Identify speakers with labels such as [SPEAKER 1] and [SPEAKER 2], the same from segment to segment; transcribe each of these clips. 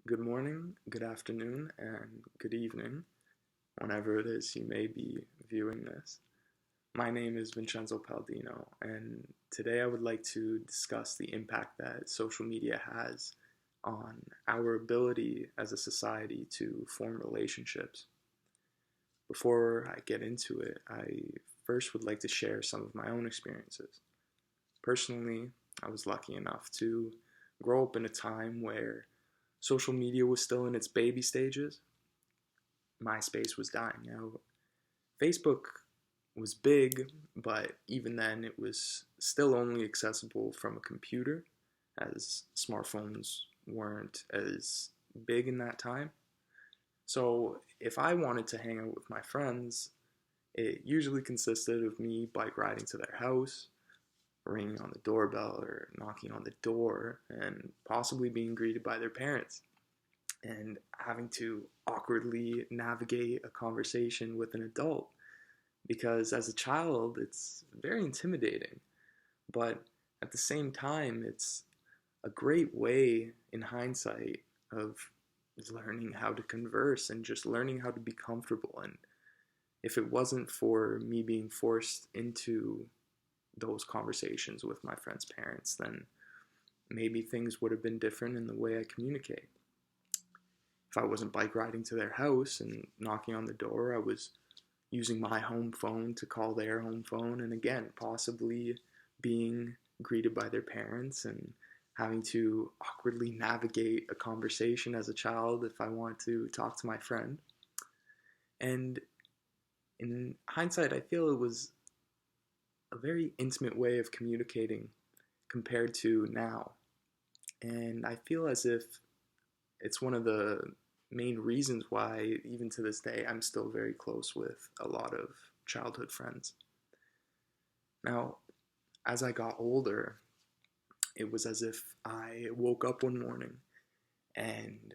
[SPEAKER 1] Good morning, good afternoon, and good evening, whenever it is you may be viewing this. My name is Vincenzo Paldino, and today I would like to discuss the impact that social media has on our ability as a society to form relationships. Before I get into it, I first would like to share some of my own experiences. Personally, I was lucky enough to grow up in a time where social media was still in its baby stages. MySpace was dying out. Facebook was big, but even then it was still only accessible from a computer, as smartphones weren't as big in that time. So if I wanted to hang out with my friends, it usually consisted of me bike riding to their house, ringing on the doorbell or knocking on the door, and possibly being greeted by their parents and having to awkwardly navigate a conversation with an adult because as a child it's very intimidating, but at the same time it's a great way in hindsight of learning how to converse and just learning how to be comfortable. And if it wasn't for me being forced into those conversations with my friends' parents, then maybe things would have been different in the way I communicate. If I wasn't bike riding to their house and knocking on the door, I was using my home phone to call their home phone, and again, possibly being greeted by their parents and having to awkwardly navigate a conversation as a child if I want to talk to my friend. And in hindsight, I feel it was a very intimate way of communicating compared to now. And I feel as if it's one of the main reasons why, even to this day, I'm still very close with a lot of childhood friends. Now, as I got older, it was as if I woke up one morning and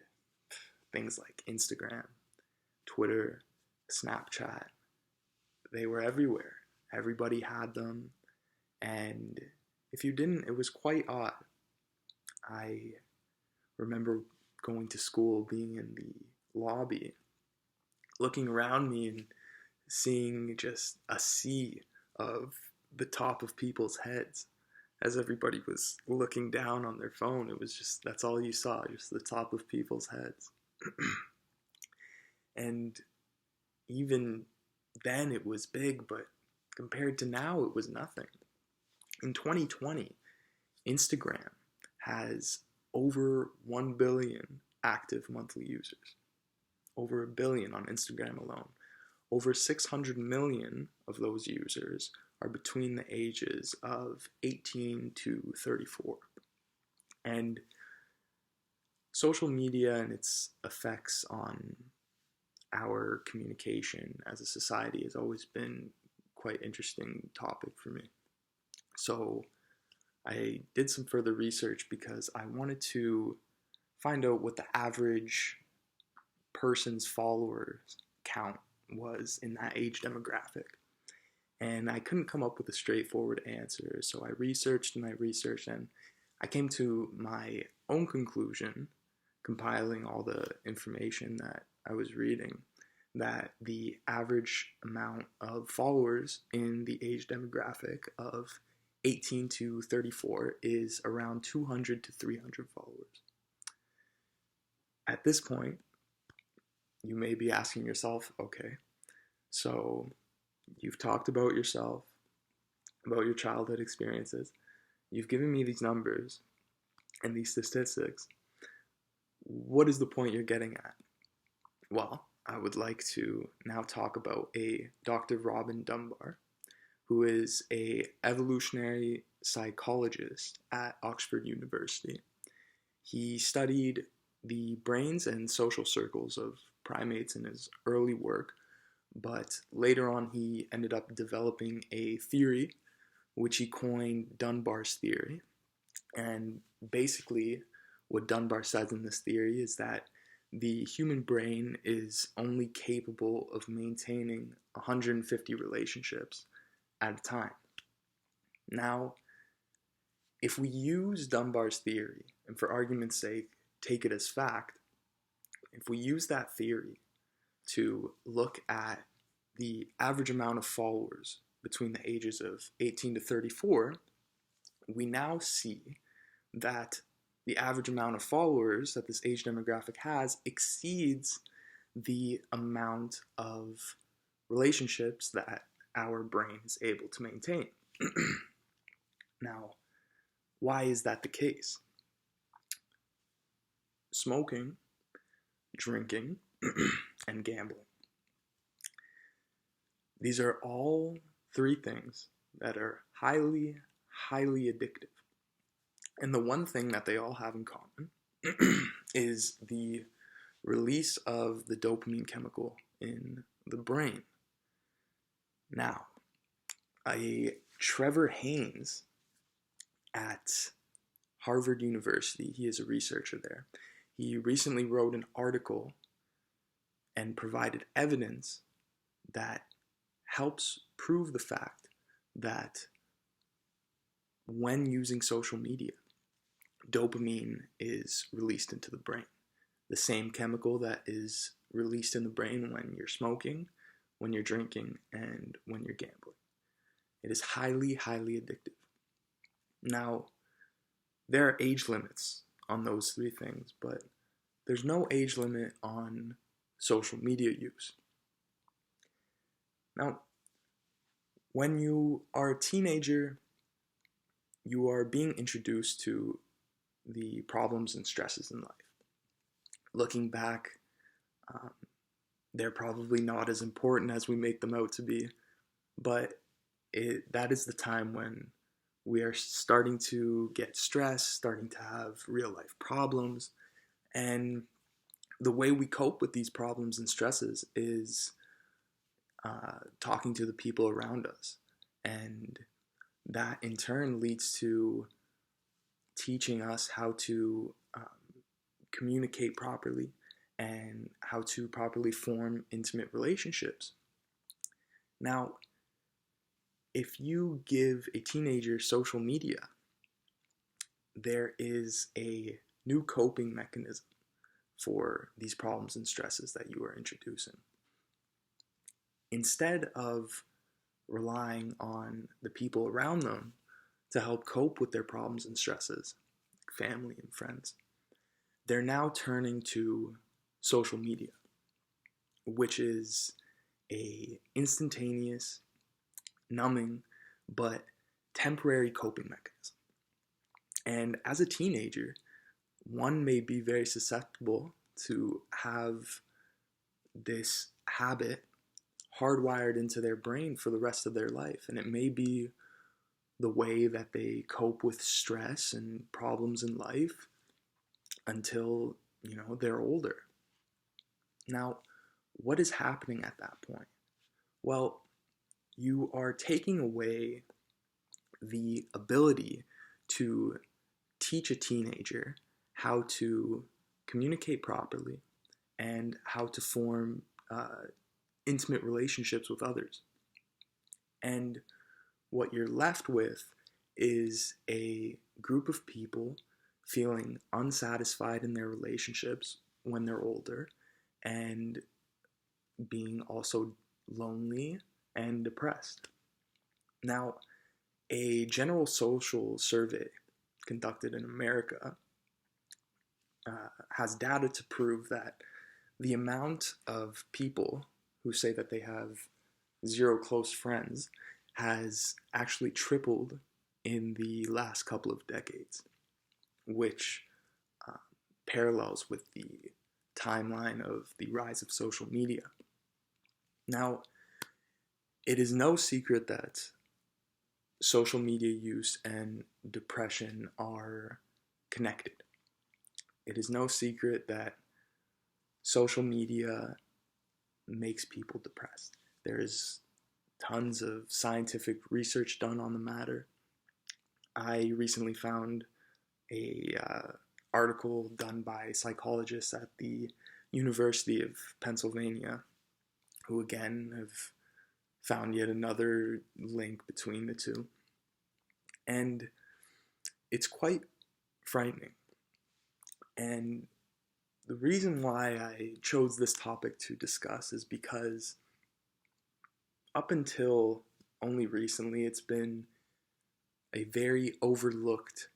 [SPEAKER 1] things like Instagram, Twitter, Snapchat, they were everywhere. Everybody had them, and if you didn't, it was quite odd. I remember going to school, being in the lobby, looking around me and seeing just a sea of the top of people's heads as everybody was looking down on their phone. It was just, that's all you saw, just the top of people's heads. And even then it was big, but compared to now, it was nothing. In 2020, Instagram has over 1 billion active monthly users. Over a billion on Instagram alone. Over 600 million of those users are between the ages of 18 to 34. And social media and its effects on our communication as a society has always been quite interesting topic for me. So I did some further research because I wanted to find out what the average person's followers count was in that age demographic. And I couldn't come up with a straightforward answer, so I researched and I researched, and I came to my own conclusion, compiling all the information that I was reading, that the average amount of followers in the age demographic of 18 to 34 is around 200 to 300 followers. At this point, you may be asking yourself, okay, so you've talked about yourself, about your childhood experiences, you've given me these numbers and these statistics. What is the point you're getting at? Well, I would like to now talk about a Dr. Robin Dunbar, who is a evolutionary psychologist at Oxford University. He studied the brains and social circles of primates in his early work, but later on he ended up developing a theory which he coined Dunbar's theory. And basically, what Dunbar says in this theory is that the human brain is only capable of maintaining 150 relationships at a time. Now, if we use Dunbar's theory, and for argument's sake, take it as fact, if we use that theory to look at the average amount of followers between the ages of 18 to 34, we now see that the average amount of followers that this age demographic has exceeds the amount of relationships that our brain is able to maintain. Now, why is that the case? Smoking, drinking, and gambling. These are all three things that are highly, highly addictive. And the one thing that they all have in common is the release of the dopamine chemical in the brain. Now, Trevor Haynes at Harvard University, he is a researcher there. He recently wrote an article and provided evidence that helps prove the fact that when using social media, dopamine is released into the brain. The same chemical that is released in the brain when you're smoking, when you're drinking, and when you're gambling. It is highly, highly addictive. Now, there are age limits on those three things, but there's no age limit on social media use. Now, when you are a teenager, you are being introduced to the problems and stresses in life. Looking back, they're probably not as important as we make them out to be, but that is the time when we are starting to get stressed, starting to have real life problems, and the way we cope with these problems and stresses is talking to the people around us, and that in turn leads to teaching us how to communicate properly and how to properly form intimate relationships. Now, if you give a teenager social media, there is a new coping mechanism for these problems and stresses that you are introducing. Instead of relying on the people around them to help cope with their problems and stresses, like family and friends, they're now turning to social media, which is a instantaneous, numbing, but temporary coping mechanism. And as a teenager, one may be very susceptible to have this habit hardwired into their brain for the rest of their life. And it may be the way that they cope with stress and problems in life until, they're older. Now, what is happening at that point? Well, you are taking away the ability to teach a teenager how to communicate properly and how to form intimate relationships with others. And what you're left with is a group of people feeling unsatisfied in their relationships when they're older and being also lonely and depressed. Now, a general social survey conducted in America has data to prove that the amount of people who say that they have zero close friends has actually tripled in the last couple of decades, which parallels with the timeline of the rise of social media. Now, it is no secret that social media use and depression are connected. It is no secret that social media makes people depressed. There's tons of scientific research done on the matter. I recently found a article done by psychologists at the University of Pennsylvania, who again have found yet another link between the two. And it's quite frightening. And the reason why I chose this topic to discuss is because up until only recently, it's been a very overlooked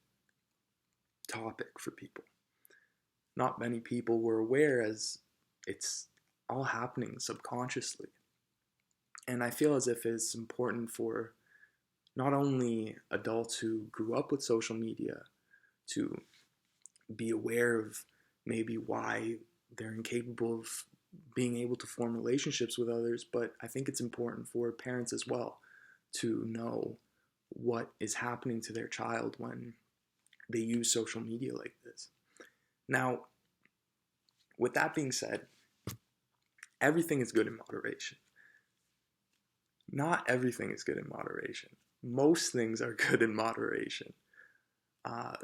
[SPEAKER 1] topic for people. Not many people were aware, as it's all happening subconsciously. And I feel as if it's important for not only adults who grew up with social media to be aware of maybe why they're incapable of being able to form relationships with others, but I think it's important for parents as well to know what is happening to their child when they use social media like this. Now, with that being said, everything is good in moderation. Not everything is good in moderation. Most things are good in moderation. Uh,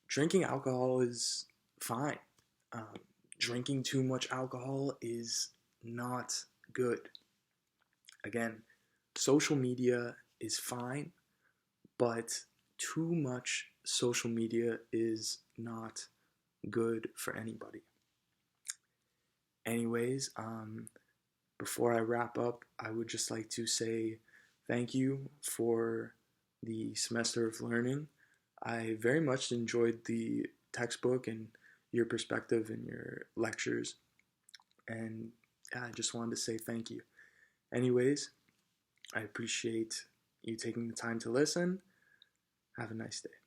[SPEAKER 1] Drinking alcohol is fine. Drinking too much alcohol is not good. Again, social media is fine, but too much social media is not good for anybody. Anyways, before I wrap up, I would just like to say thank you for the semester of learning. I very much enjoyed the textbook and your perspective and your lectures, and I just wanted to say thank you. Anyways, I appreciate you taking the time to listen. Have a nice day.